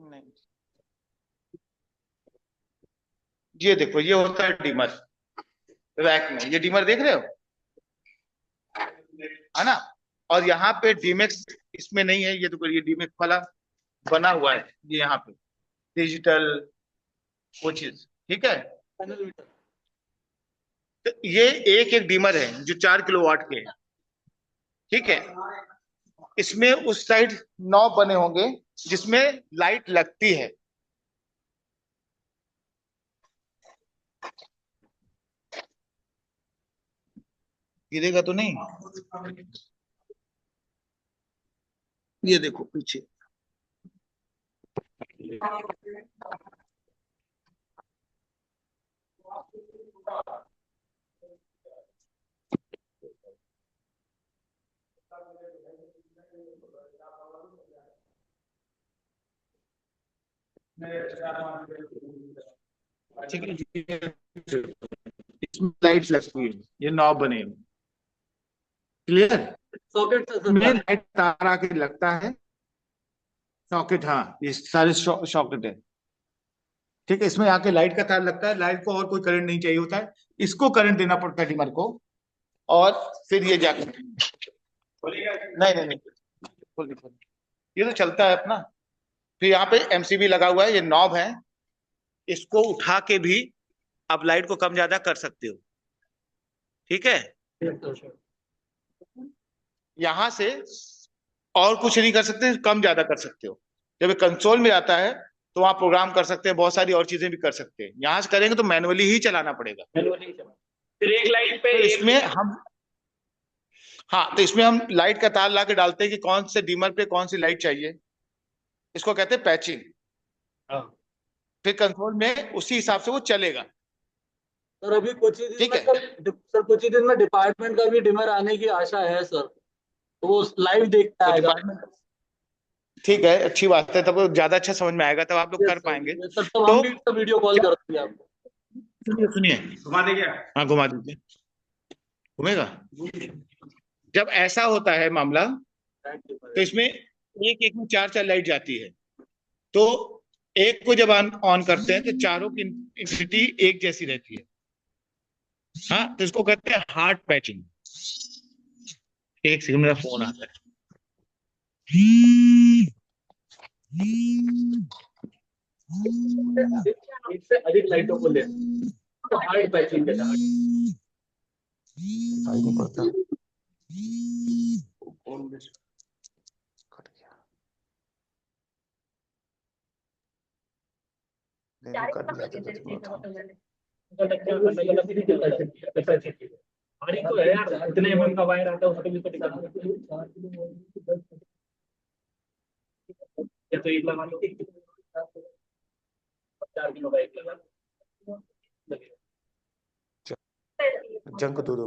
S1: नहीं, ये देखो, ये होता है डिमर रैक में, ये डिमर देख रहे हो, है ना? और यहाँ पे डीमेक्स इसमें नहीं है, ये देखो, ये डीमेक्स वाला बना हुआ है, ये यहाँ पे डिजिटल वो चीज, ठीक है? तो ये एक एक डीमर है जो 4 किलोवाट के हैं, ठीक है? इसमें उस साइड 9 बने होंगे जिसमें लाइट लगती है। गिरेगा तो नहीं? ये देखो पीछे। ठीक है, इसमें लाइट्स लगती है, ये नॉब बने हुए। क्लियर?
S4: सॉकेट से
S1: में
S4: सर।
S1: लाइट तार आके लगता है। सॉकेट, हाँ, ये सारे सॉकेट है। ठीक है, इसमें आके लाइट का तार लगता है, लाइट को और कोई करंट नहीं चाहिए होता है, इसको करंट देना पड़ता है डिमर को, और फिर ये जाकर नहीं नहीं नहीं, ये तो चलता है अपना। फिर यहाँ पे एमसीबी लगा हुआ है, ये नॉब है, इसको उठा के भी आप लाइट को कम ज्यादा कर सकते हो। ठीक है, यहां से और कुछ नहीं कर सकते, कम ज्यादा कर सकते हो। जब ये कंसोल में आता है तो वहां प्रोग्राम कर सकते हैं, बहुत सारी और चीजें भी कर सकते हैं। यहां से करेंगे तो मैनुअली ही चलाना पड़ेगा।
S5: फिर एक लाइट पे
S1: तो
S5: एक
S1: इसमें हम, हाँ, तो इसमें हम लाइट का तार ला के डालते हैं कि कौन से डिमर पे कौन सी लाइट चाहिए, इसको कहते हैं पैचिंग।
S5: हाँ
S1: फिर कंसोल में उसी हिसाब से वो चलेगा।
S4: सर अभी कुछ ही दिन
S1: ठीक
S4: में
S1: है,
S4: सर कुछ ही दिन में डिपार्टमेंट का भी डिमर आने की आशा है सर, तो वो लाइव देखता
S1: तो
S4: आएगा।
S1: डिपार्टमेंट, ठीक है, अच्छी बात है, तब वो ज्यादा अच्छा समझ में आएगा, तब आप लोग
S4: यस
S1: कर
S4: सर,
S1: पाएंगे।
S4: यस सर, तब
S1: तो
S4: हम भी तो वीडियो कॉल
S1: जब,
S4: करेंगे आपको।
S1: सुनिए सुनिए, घुमा देंगे, हाँ घुमा दीजिए, घूमेगा। जब ऐसा होता है मामला, तो इसमें एक एक में चार चार लाइट जाती है। तो एक को जब ऑन ऑन करते हैं तो चारों की इंटेंसिटी एक जैसी रहती है। हाँ, तो इसको कहते हैं हार्ड पैचिंग। एक सेकंड, मेरा फोन आता है।
S5: एक से अधिक लाइटों को ले तो हार्ड पैचिंग के साथ
S1: नहीं पड़ता, कट गया, नहीं, कट गया था तो थोड़ा था।
S5: अलग अलग ही कैपेसिटी है। और एक तो है यार, इतने एमएम का वायर आता है उसको भी तो निकालना या तो एक लगा लो 4 किलो का एक लगा लो।
S1: जंक दो दो।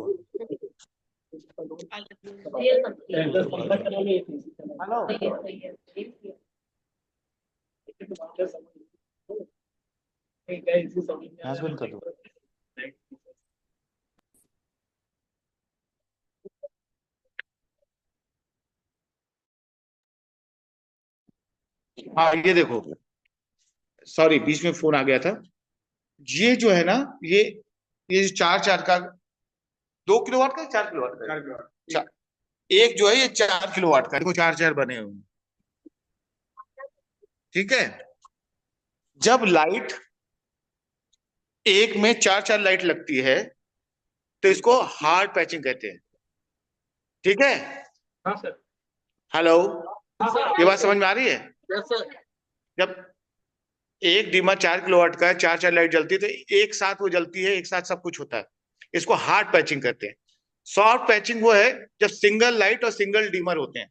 S1: हेलो, गैस बंद कर दो। हाँ, ये देखो, सॉरी, बीच में फोन आ गया था। ये जो है ना, ये चार चार का, 2 किलोवाट का, 4 किलोवाट का, 4 किलोवाट, एक जो है ये 4 किलोवाट का, देखो चार चार बने हुए हैं। ठीक है, जब लाइट एक में चार चार लाइट लगती है तो इसको हार्ड पैचिंग कहते हैं। ठीक है,
S5: हाँ सर।
S1: हेलो,
S5: हाँ सर।
S1: ये बात समझ में आ रही है?
S4: Yes sir.
S1: जब एक डिमर 4 किलोवाट का है, चार चार लाइट जलती है, तो एक साथ वो जलती है, एक साथ सब कुछ होता है, इसको हार्ड पैचिंग कहते हैं। सॉफ्ट पैचिंग वो है जब सिंगल लाइट और सिंगल डिमर होते हैं।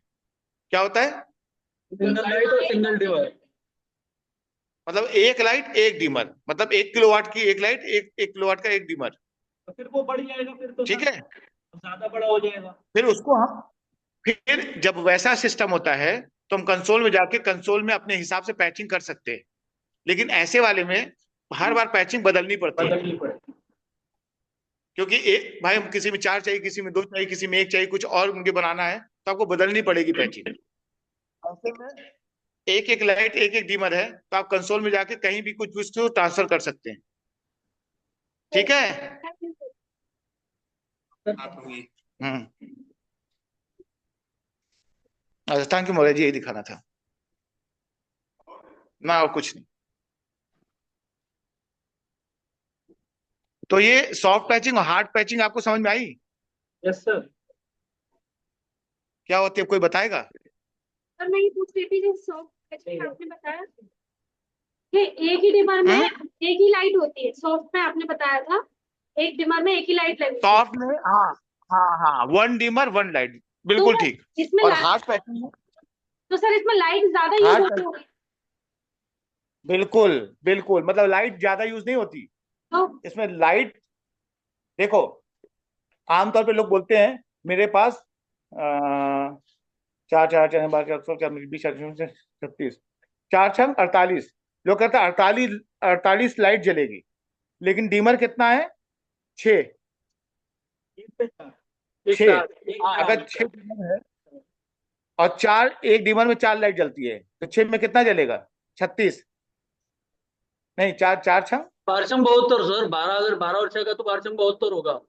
S1: क्या होता है?
S4: सिंगल लाइट और सिंगल डिमर,
S1: मतलब एक लाइट एक डिमर, मतलब 1 किलोवाट की एक लाइट, एक किलोवाट का एक डिमर।
S5: तो फिर वो बढ़ जाएगा फिर तो
S1: ठीक
S5: सर,
S1: है,
S5: ज्यादा बड़ा हो जाएगा।
S1: फिर उसको हम, फिर जब वैसा सिस्टम होता है तो हम कंसोल में जाके कंसोल में अपने हिसाब से पैचिंग कर सकते हैं। लेकिन ऐसे वाले में हर बार पैचिंग बदलनी पड़ती है,
S5: बदलनी पड़ेगी।
S1: क्योंकि एक भाई, हम किसी में 4 चाहिए, किसी में 2 चाहिए, किसी में 1 चाहिए, कुछ और उनके बनाना है, तो आपको बदलनी पड़ेगी पैचिंग। ऐसे में एक एक लाइट एक एक डिमर है, तो आप कंसोल में जाके कहीं भी कुछ भी ट्रांसफर कर सकते हैं। ठीक है, अच्छा, थैंक यू मोरे जी, यही दिखाना था ना, और कुछ नहीं। तो ये सॉफ्ट पैचिंग और हार्ड पैचिंग आपको समझ में आई?
S5: Yes sir.
S1: क्या होती है, कोई बताएगा?
S3: सर मैं ये पूछ रही थी जो सॉफ्ट एक्चुअली आपने बताया कि एक ही डिमर में एक ही लाइट होती है, सॉफ्ट में आपने बताया था एक डिमर में एक ही लाइट लगती है।
S1: सॉफ्ट में हाँ, हाँ हाँ, वन डिमर वन लाइट,
S3: तो
S1: बिल्कुल ठीक।
S3: इसमें
S1: और हार्ड पैचिंग में,
S3: तो सर इसमें लाइट ज्यादा यूज
S1: हार्ड
S3: होती
S1: पैच,
S3: होगी
S1: बिल्कुल बिल्कुल, मतलब लाइट ज्यादा यूज नहीं होती
S3: तो।
S1: इसमें। लाइट देखो, आमतौर पे लोग बोलते हैं मेरे पास चार चार चार बारह चार चार बीस 36, चार छंग 48, लोग कहते हैं 48, 48 लाइट जलेगी, लेकिन डीमर कितना है? 6।
S4: एक
S1: 6,
S4: साथ एक
S1: अगर 6 डीमर है और चार, एक डीमर में 4 लाइट जलती है, तो 6 में कितना जलेगा? 36, नहीं, चार, चार छंग,
S4: पार्चम 72 सर, 12 अगर 12 और 6 का तो पार्चम 72 होगा।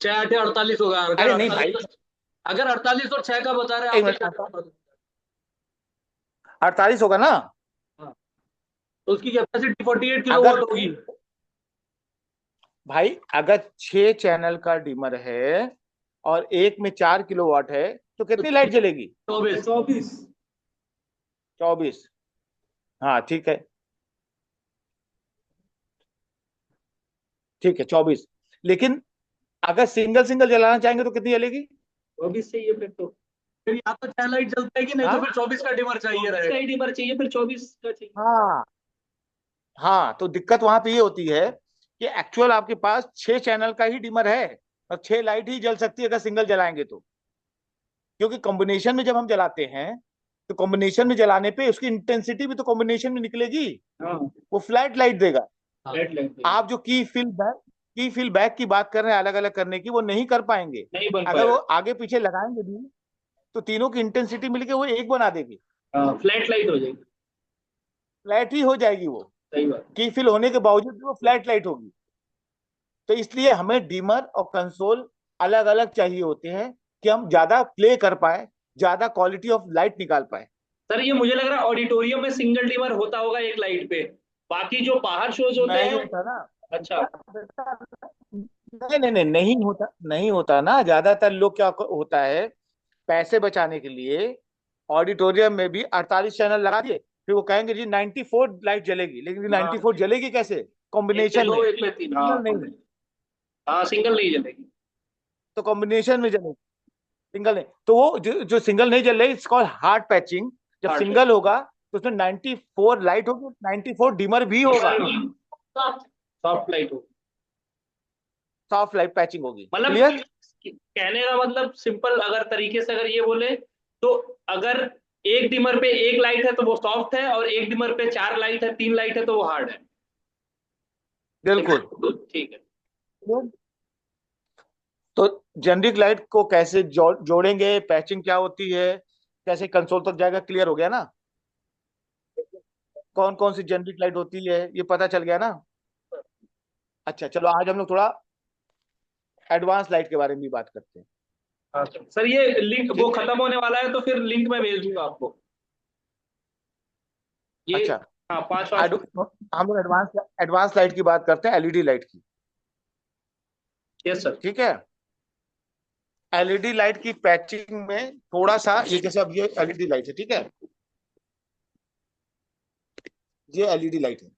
S4: 6 8 48 होगा। अगर
S1: अरे नहीं भाई,
S4: 48, अगर 48 और 6 का बता रहे हैं
S1: एक
S4: आप तो
S1: मिनट,
S4: 6 का।
S1: 48 होगा ना?
S4: हाँ, तो उसकी कैपेसिटी 48
S1: अगर
S4: किलोवाट होगी।
S1: भाई, अगर 6 चैनल का डीमर है और एक में 4 किलोवाट है, तो
S4: तो
S1: कितनी लाइट जलेगी?
S4: 24 24।
S1: 24। हाँ ठीक है, ठीक है, 24। लेकिन अगर सिंगल सिंगल जलाना चाहेंगे तो कितनी जलेगी?
S4: 24 चाहिए फिर तो। फिर या तो 6 लाइट जलता है कि नहीं तो
S1: हाँ
S4: फिर 24 का डिमर चाहिए
S5: 24 का
S4: रहेगा।
S5: ही डिमर चाहिए, फिर 24 का चाहिए।
S1: हाँ हाँ, तो दिक्कत वहां पे ये होती है कि एक्चुअल आपके पास 6 चैनल का ही डिमर है और 6 लाइट ही जल सकती है अगर सिंगल जलाएंगे तो। क्योंकि कॉम्बिनेशन में जब हम जलाते हैं, तो कॉम्बिनेशन में जलाने पे उसकी इंटेंसिटी भी तो कॉम्बिनेशन में निकलेगी,
S5: हाँ,
S1: वो फ्लैट लाइट देगा।
S5: रेड लाइट
S1: आप जो की फिल बैक की बात कर रहे हैं अलग अलग करने की, वो नहीं कर पाएंगे।
S5: नहीं बन
S1: अगर वो
S5: पाएगा।
S1: आगे पीछे लगाएंगे भी, तो तीनों की इंटेंसिटी मिलके वो एक बना देगी,
S5: हाँ, फ्लैट लाइट हो जाएगी।
S1: फ्लैट ही हो जाएगी वो।
S5: सही बात।
S1: की फिल होने के बावजूद भी वो फ्लैट लाइट होगी। तो इसलिए हमें डिमर और कंसोल अलग अलग चाहिए होते हैं कि हम ज्यादा प्ले कर पाए, ज्यादा क्वालिटी ऑफ लाइट निकाल पाए।
S5: सर ये मुझे लग रहा है ऑडिटोरियम में सिंगल डिमर होता होगा एक लाइट पे, बाकी जो बाहर शोज होते
S1: नहीं
S5: हैं।
S1: होता ना,
S5: अच्छा।
S1: नहीं नहीं नहीं, नहीं होता, नहीं होता ना। ज्यादातर लोग क्या होता है, पैसे बचाने के लिए ऑडिटोरियम में भी 48 चैनल लगा दिए, फिर वो कहेंगे जी 94 लाइट जलेगी, लेकिन
S5: हाँ,
S1: 94 जलेगी कैसे?
S5: एक पे
S1: कॉम्बिनेशन
S5: दो
S1: में,
S5: एक पे तीन, हाँ।
S1: सिंगल नहीं।
S5: हाँ, सिंगल नहीं जलेगी।
S1: तो कॉम्बिनेशन में जलेगी, सिंगल नहीं। तो वो जो सिंगल नहीं जल रही, इट्स कॉल्ड हार्ड पैचिंग। जब
S5: हार्ड
S1: सिंगल होगा तो उसमें 94 लाइट होगी, 94 डिमर भी होगा,
S5: सॉफ्ट लाइट हो।
S1: सॉफ्ट लाइट पैचिंग होगी।
S5: मतलब
S1: क्लियर?
S5: कहने का मतलब सिंपल अगर तरीके से अगर ये बोले तो, अगर एक डिमर पे एक लाइट है तो वो सॉफ्ट है, और एक डिमर पे 4 लाइट है, 3 लाइट है तो वो हार्ड है।
S1: बिल्कुल।
S5: ठीक है।
S1: तो जेनरिक लाइट को कैसे जोड़ेंगे, पैचिंग क्या होती है, कैसे कंसोल तक जाएगा, क्लियर हो गया ना? कौन कौन सी जेनरिक लाइट होती है ये पता चल गया ना? अच्छा चलो, आज हम लोग थोड़ा एडवांस लाइट के बारे में भी बात करते हैं।
S5: हाँ सर, ये लिंक वो
S1: ठीक है।
S5: खत्म होने वाला है तो फिर लिंक मैं भेज दूंगा आपको ये।
S1: अच्छा,
S5: हाँ, 5
S1: हम लोग एडवांस एडवांस लाइट की बात करते हैं, एलईडी लाइट की।
S5: Yes sir.
S1: ठीक है। एलईडी लाइट की पैचिंग में थोड़ा सा, ये जैसे अब ये एलईडी लाइट है, ठीक है, ये एलईडी लाइट है,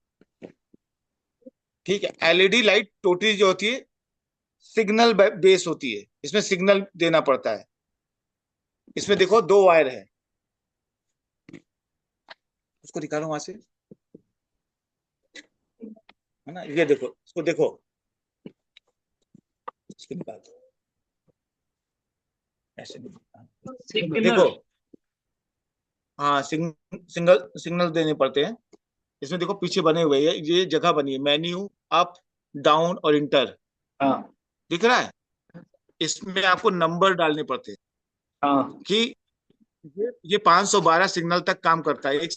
S1: ठीक है। एलईडी लाइट टोटली जो होती है सिग्नल बेस होती है, इसमें सिग्नल देना पड़ता है। इसमें देखो 2 वायर है, उसको निकालो वहां से, है ना? ये देखो, इसको देखो, इसको निकाल दो, ऐसे
S5: सिग्नल।
S1: देखो। हाँ, सिंगल सिग्नल देने पड़ते हैं। इसमें देखो पीछे बने हुए हैं, ये जगह बनी है, मेन्यू, अप, डाउन और इंटर,
S5: हाँ
S1: दिख रहा है? इसमें आपको नंबर डालने पड़ते हैं
S5: हाँ।
S1: कि ये 512 सिग्नल तक काम करता है, एक